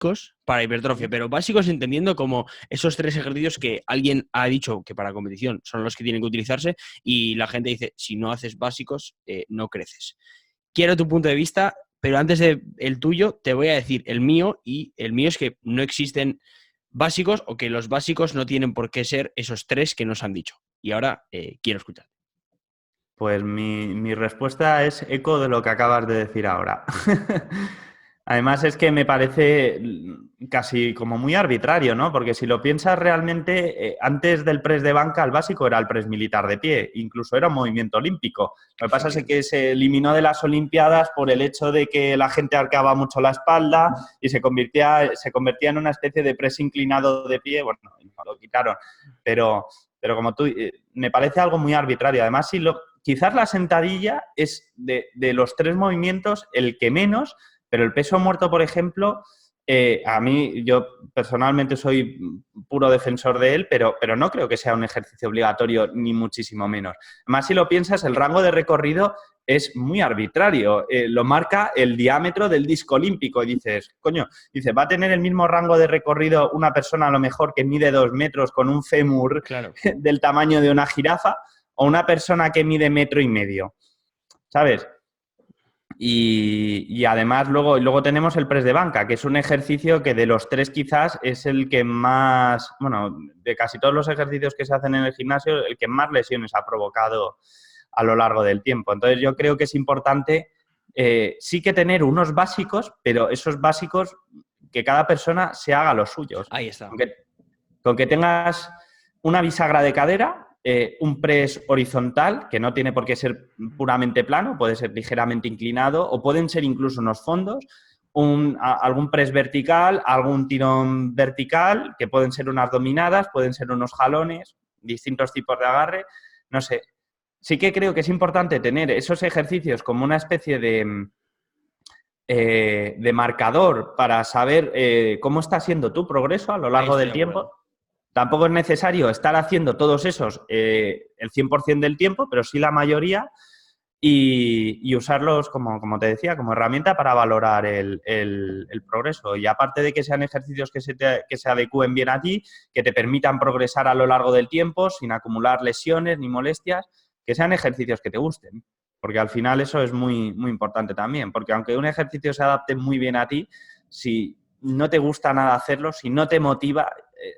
básicos para hipertrofia, pero básicos entendiendo como esos 3 ejercicios que alguien ha dicho que para competición son los que tienen que utilizarse y la gente dice, si no haces básicos, no creces. Quiero tu punto de vista, pero antes de el tuyo, te voy a decir el mío, y el mío es que no existen básicos o que los básicos no tienen por qué ser esos 3 que nos han dicho. Y ahora quiero escuchar. Pues mi respuesta es eco de lo que acabas de decir ahora. Además es que me parece casi como muy arbitrario, ¿no? Porque si lo piensas realmente, antes del press de banca, el básico era el press militar de pie, incluso era un movimiento olímpico. Lo que pasa es que se eliminó de las Olimpiadas por el hecho de que la gente arqueaba mucho la espalda y se convertía en una especie de press inclinado de pie. Bueno, lo quitaron, pero como tú, me parece algo muy arbitrario. Además, quizás la sentadilla es de los 3 movimientos el que menos, pero el peso muerto, por ejemplo, a mí, yo personalmente soy puro defensor de él, pero no creo que sea un ejercicio obligatorio, ni muchísimo menos. Además, si lo piensas, el rango de recorrido es muy arbitrario. Lo marca el diámetro del disco olímpico. Y dices, coño, va a tener el mismo rango de recorrido una persona a lo mejor que mide 2 metros con un fémur del tamaño de una jirafa, o una persona que mide 1,5 metros, ¿sabes? Y además luego tenemos el press de banca, que es un ejercicio que de los 3 quizás es el que más, bueno, de casi todos los ejercicios que se hacen en el gimnasio, el que más lesiones ha provocado a lo largo del tiempo. Entonces yo creo que es importante sí que tener unos básicos, pero esos básicos que cada persona se haga los suyos. Ahí está. Con que tengas una bisagra de cadera, un press horizontal, que no tiene por qué ser puramente plano, puede ser ligeramente inclinado, o pueden ser incluso unos fondos, algún press vertical, algún tirón vertical, que pueden ser unas dominadas, pueden ser unos jalones, distintos tipos de agarre, no sé. Sí que creo que es importante tener esos ejercicios como una especie de marcador para saber cómo está siendo tu progreso a lo largo del tiempo. Tampoco es necesario estar haciendo todos esos el 100% del tiempo, pero sí la mayoría, y usarlos, como te decía, como herramienta para valorar el progreso. Y aparte de que sean ejercicios que se adecúen bien a ti, que te permitan progresar a lo largo del tiempo sin acumular lesiones ni molestias, que sean ejercicios que te gusten. Porque al final eso es muy, muy importante también. Porque aunque un ejercicio se adapte muy bien a ti, si no te gusta nada hacerlo, si no te motiva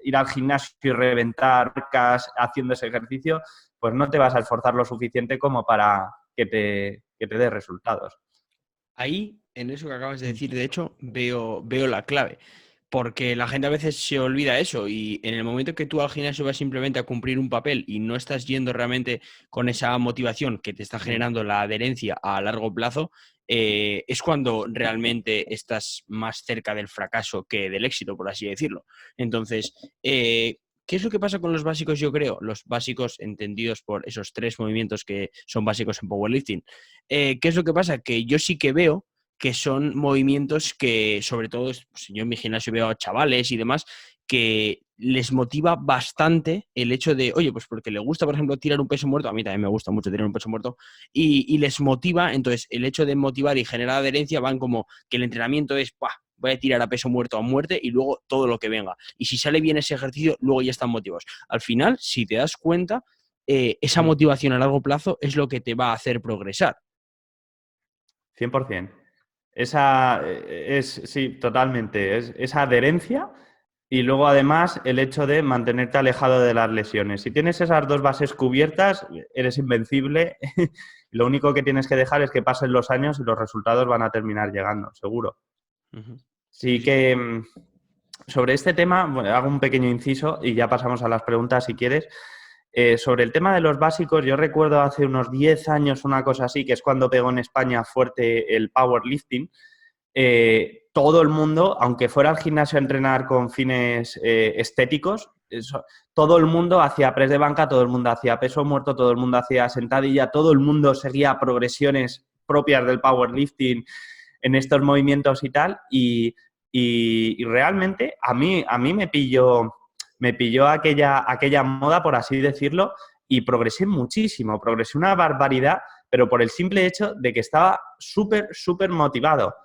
ir al gimnasio y reventar marcas haciendo ese ejercicio, pues no te vas a esforzar lo suficiente como para que te dé resultados. Ahí, en eso que acabas de decir, de hecho, veo la clave. Porque la gente a veces se olvida eso y en el momento que tú al gimnasio vas simplemente a cumplir un papel y no estás yendo realmente con esa motivación que te está generando la adherencia a largo plazo, es cuando realmente estás más cerca del fracaso que del éxito, por así decirlo. Entonces, ¿qué es lo que pasa con los básicos? Yo creo, los básicos entendidos por esos 3 movimientos que son básicos en powerlifting. ¿Qué es lo que pasa? Que yo sí que veo que son movimientos que, sobre todo, pues, yo en mi gimnasio veo a chavales y demás, que les motiva bastante el hecho de, oye, pues porque le gusta, por ejemplo, tirar un peso muerto, a mí también me gusta mucho tirar un peso muerto, y les motiva, entonces el hecho de motivar y generar adherencia van como que el entrenamiento es, ¡pah!, voy a tirar a peso muerto a muerte y luego todo lo que venga. Y si sale bien ese ejercicio, luego ya están motivados. Al final, si te das cuenta, esa motivación a largo plazo es lo que te va a hacer progresar. 100%. Sí, totalmente. Esa adherencia y luego además el hecho de mantenerte alejado de las lesiones. Si tienes esas 2 bases cubiertas, eres invencible. Lo único que tienes que dejar es que pasen los años y los resultados van a terminar llegando, seguro. Sí que sobre este tema, bueno, hago un pequeño inciso y ya pasamos a las preguntas si quieres. Sobre el tema de los básicos, yo recuerdo hace unos 10 años una cosa así, que es cuando pegó en España fuerte el powerlifting. Todo el mundo, aunque fuera al gimnasio a entrenar con fines estéticos, todo el mundo hacía press de banca, todo el mundo hacía peso muerto, todo el mundo hacía sentadilla, todo el mundo seguía progresiones propias del powerlifting en estos movimientos y tal. Y realmente a mí me pilló aquella moda, por así decirlo, y progresé muchísimo, progresé una barbaridad, pero por el simple hecho de que estaba súper, súper motivado.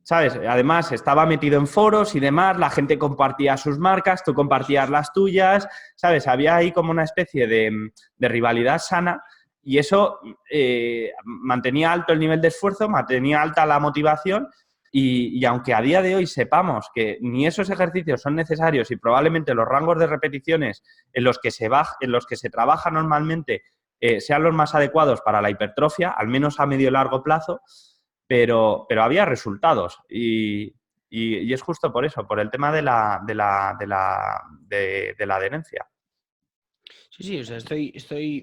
¿sabes? Además, estaba metido en foros y demás, la gente compartía sus marcas, tú compartías las tuyas, ¿sabes? Había ahí como una especie de rivalidad sana y eso mantenía alto el nivel de esfuerzo, mantenía alta la motivación y aunque a día de hoy sepamos que ni esos ejercicios son necesarios y probablemente los rangos de repeticiones en los que en los que se trabaja normalmente sean los más adecuados para la hipertrofia, al menos a medio y largo plazo, pero había resultados y es justo por eso, por el tema de la adherencia. Sí, sí, o sea, estoy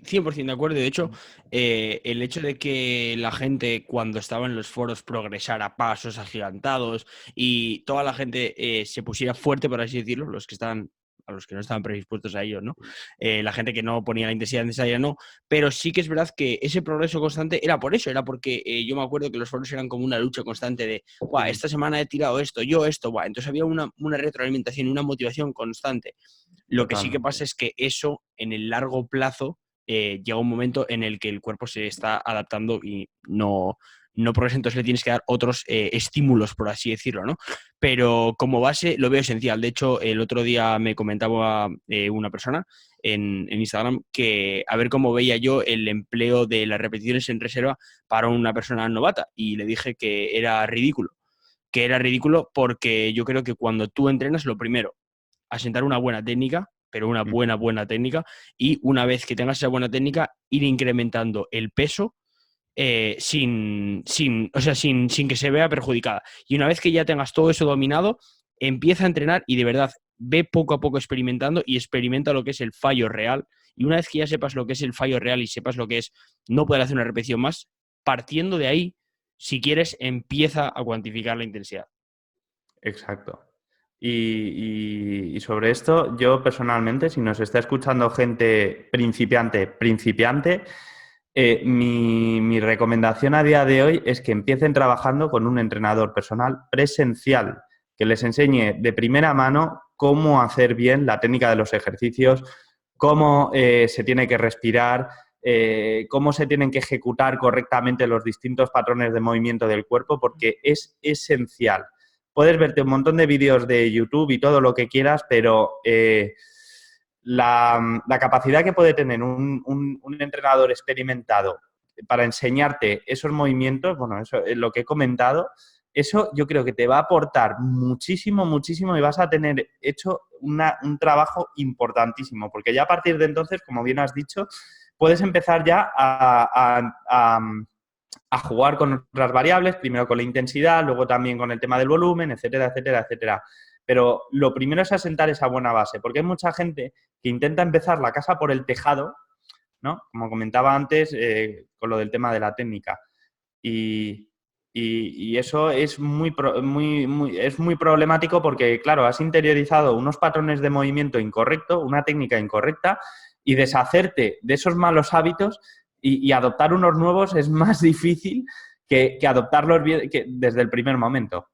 100% de acuerdo. De hecho, el hecho de que la gente cuando estaba en los foros progresara a pasos agigantados y toda la gente se pusiera fuerte, por así decirlo, los que estaban, a los que no estaban predispuestos a ello, ¿no? La gente que no ponía la intensidad necesaria, no. Pero sí que es verdad que ese progreso constante era por eso, era porque yo me acuerdo que los foros eran como una lucha constante de, "Buah, esta semana he tirado esto, yo esto, buah". Entonces había una retroalimentación, una motivación constante. Lo que sí que Totalmente. pasa es que eso en el largo plazo llega un momento en el que el cuerpo se está adaptando y no progresa, entonces le tienes que dar otros estímulos, por así decirlo, ¿no? Pero como base lo veo esencial. De hecho, el otro día me comentaba una persona en Instagram que a ver cómo veía yo el empleo de las repeticiones en reserva para una persona novata y le dije que era ridículo porque yo creo que cuando tú entrenas, lo primero, asentar una buena técnica, pero una buena técnica, y una vez que tengas esa buena técnica, ir incrementando el peso sin que se vea perjudicada. Y una vez que ya tengas todo eso dominado, empieza a entrenar y de verdad ve poco a poco experimentando y experimenta lo que es el fallo real. Y una vez que ya sepas lo que es el fallo real y sepas lo que es no poder hacer una repetición más, partiendo de ahí, si quieres, empieza a cuantificar la intensidad. Exacto. Y sobre esto, yo personalmente, si nos está escuchando gente principiante, mi recomendación a día de hoy es que empiecen trabajando con un entrenador personal presencial, que les enseñe de primera mano cómo hacer bien la técnica de los ejercicios, cómo se tiene que respirar, cómo se tienen que ejecutar correctamente los distintos patrones de movimiento del cuerpo, porque es esencial. Puedes verte un montón de vídeos de YouTube y todo lo que quieras, pero la capacidad que puede tener un entrenador experimentado para enseñarte esos movimientos, bueno, eso es lo que he comentado, eso yo creo que te va a aportar muchísimo, muchísimo y vas a tener hecho un trabajo importantísimo, porque ya a partir de entonces, como bien has dicho, puedes empezar ya a jugar con otras variables, primero con la intensidad, luego también con el tema del volumen, etcétera, etcétera, etcétera. Pero lo primero es asentar esa buena base, porque hay mucha gente que intenta empezar la casa por el tejado, ¿no? Como comentaba antes, con lo del tema de la técnica. Y, y eso es es muy problemático porque, claro, has interiorizado unos patrones de movimiento incorrecto, una técnica incorrecta, y deshacerte de esos malos hábitos y adoptar unos nuevos es más difícil que adoptarlos desde el primer momento.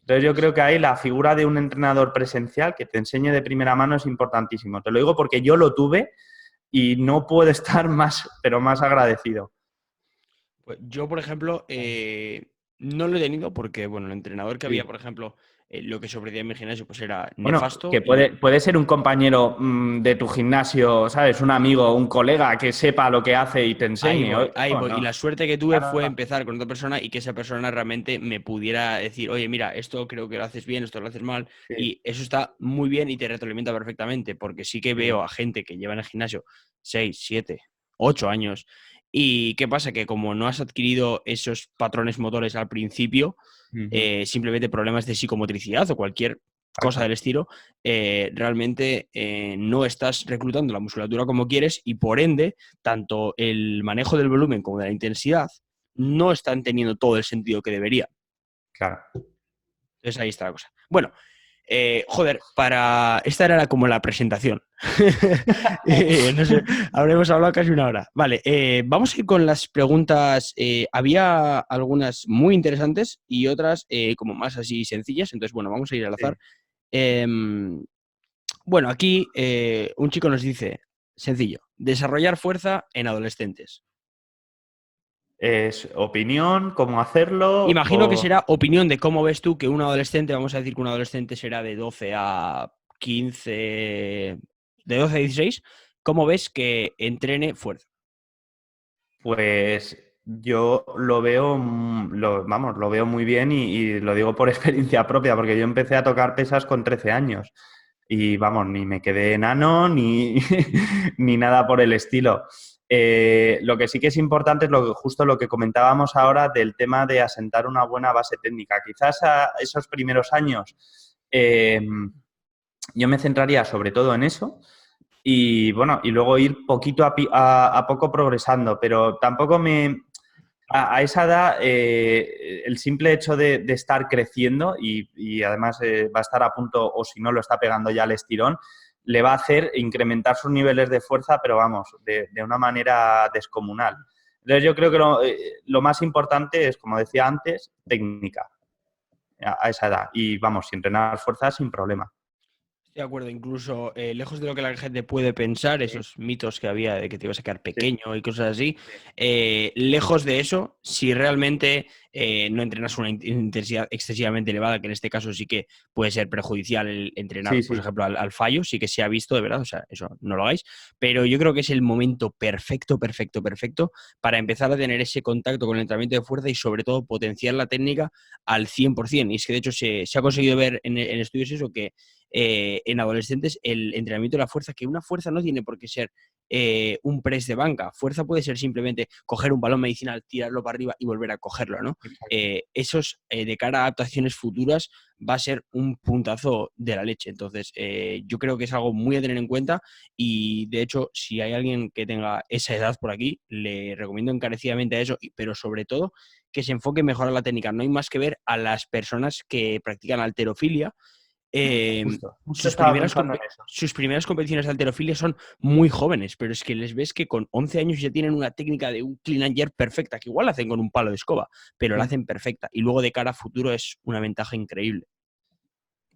Entonces yo creo que ahí la figura de un entrenador presencial que te enseñe de primera mano es importantísimo. Te lo digo porque yo lo tuve y no puedo estar más, pero más agradecido. Pues yo, por ejemplo, no lo he tenido porque, bueno, el entrenador que había, Sí. por ejemplo, lo que ofrecía en mi gimnasio, pues era Bueno, nefasto que y puede ser un compañero de tu gimnasio, ¿sabes? Un amigo, un colega que sepa lo que hace y te ahí enseñe. voy, ahí Oh, voy. Y no. la suerte que tuve Claro, fue no. empezar con otra persona y que esa persona realmente me pudiera decir, oye, mira, esto creo que lo haces bien, esto lo haces mal, Sí, y eso está muy bien y te retroalimenta perfectamente, porque sí que sí. veo a gente que lleva en el gimnasio 6 7 8 años. ¿Y qué pasa? Que como no has adquirido esos patrones motores al principio, Ujú. simplemente problemas de psicomotricidad o cualquier cosa Exacto. del estilo, realmente no estás reclutando la musculatura como quieres y por ende, tanto el manejo del volumen como de la intensidad no están teniendo todo el sentido que debería. Claro. Entonces ahí está la cosa. Bueno, joder, esta era como la presentación. No sé, habremos hablado casi una hora. Vale, vamos a ir con las preguntas. Había algunas muy interesantes y otras como más así sencillas. Entonces, bueno, vamos a ir al azar. Sí. Em, bueno, aquí un chico nos dice, sencillo, desarrollar fuerza en adolescentes. ¿Es opinión? ¿Cómo hacerlo? Imagino que será opinión de cómo ves tú que un adolescente, vamos a decir que un adolescente será de 12 a 15, de 12 a 16, ¿cómo ves que entrene fuerza? Pues yo lo veo, lo veo muy bien y lo digo por experiencia propia, porque yo empecé a tocar pesas con 13 años y vamos, ni me quedé enano ni, ni nada por el estilo. Lo que sí que es importante es justo lo que comentábamos ahora del tema de asentar una buena base técnica. Quizás a esos primeros años yo me centraría sobre todo en eso. Y bueno, y luego ir poquito a poco progresando, pero tampoco a esa edad, el simple hecho de estar creciendo y además va a estar a punto, o si no lo está pegando ya al estirón, le va a hacer incrementar sus niveles de fuerza, pero vamos, de una manera descomunal. Entonces yo creo que lo más importante es, como decía antes, técnica a esa edad. Y vamos, sin entrenar fuerza, sin problema. De acuerdo, incluso lejos de lo que la gente puede pensar, esos mitos que había de que te ibas a quedar pequeño y cosas así, lejos de eso, si realmente no entrenas una intensidad excesivamente elevada, que en este caso sí que puede ser perjudicial el entrenar, por ejemplo, al fallo, sí que se ha visto, de verdad, o sea, eso no lo hagáis, pero yo creo que es el momento perfecto para empezar a tener ese contacto con el entrenamiento de fuerza y sobre todo potenciar la técnica al 100%. Y es que de hecho se ha conseguido ver en estudios eso que en adolescentes el entrenamiento de la fuerza, que una fuerza no tiene por qué ser un press de banca. Fuerza puede ser simplemente coger un balón medicinal, tirarlo para arriba y volver a cogerlo, ¿no? Esos de cara a adaptaciones futuras va a ser un puntazo de la leche. Entonces, yo creo que es algo muy a tener en cuenta y, de hecho, si hay alguien que tenga esa edad por aquí, le recomiendo encarecidamente a eso, pero sobre todo que se enfoque en mejorar la técnica. No hay más que ver a las personas que practican halterofilia. Justo estaba pensando en eso. Sus primeras competiciones de halterofilia son muy jóvenes, pero es que les ves que con 11 años ya tienen una técnica de un clean and jerk perfecta, que igual la hacen con un palo de escoba, pero la hacen perfecta. Y luego de cara a futuro es una ventaja increíble.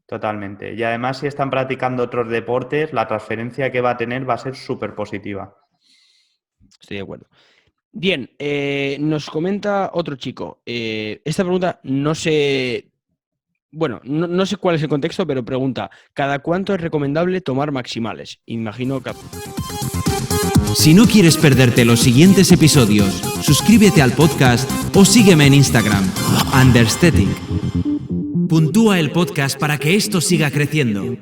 Totalmente. Y además, si están practicando otros deportes, la transferencia que va a tener va a ser súper positiva. Estoy de acuerdo. Bien, nos comenta otro chico. Esta pregunta no sé... Bueno, no sé cuál es el contexto, pero pregunta, ¿cada cuánto es recomendable tomar maximales? Imagino que... Si no quieres perderte los siguientes episodios, suscríbete al podcast o sígueme en Instagram, Understatic. Puntúa el podcast para que esto siga creciendo.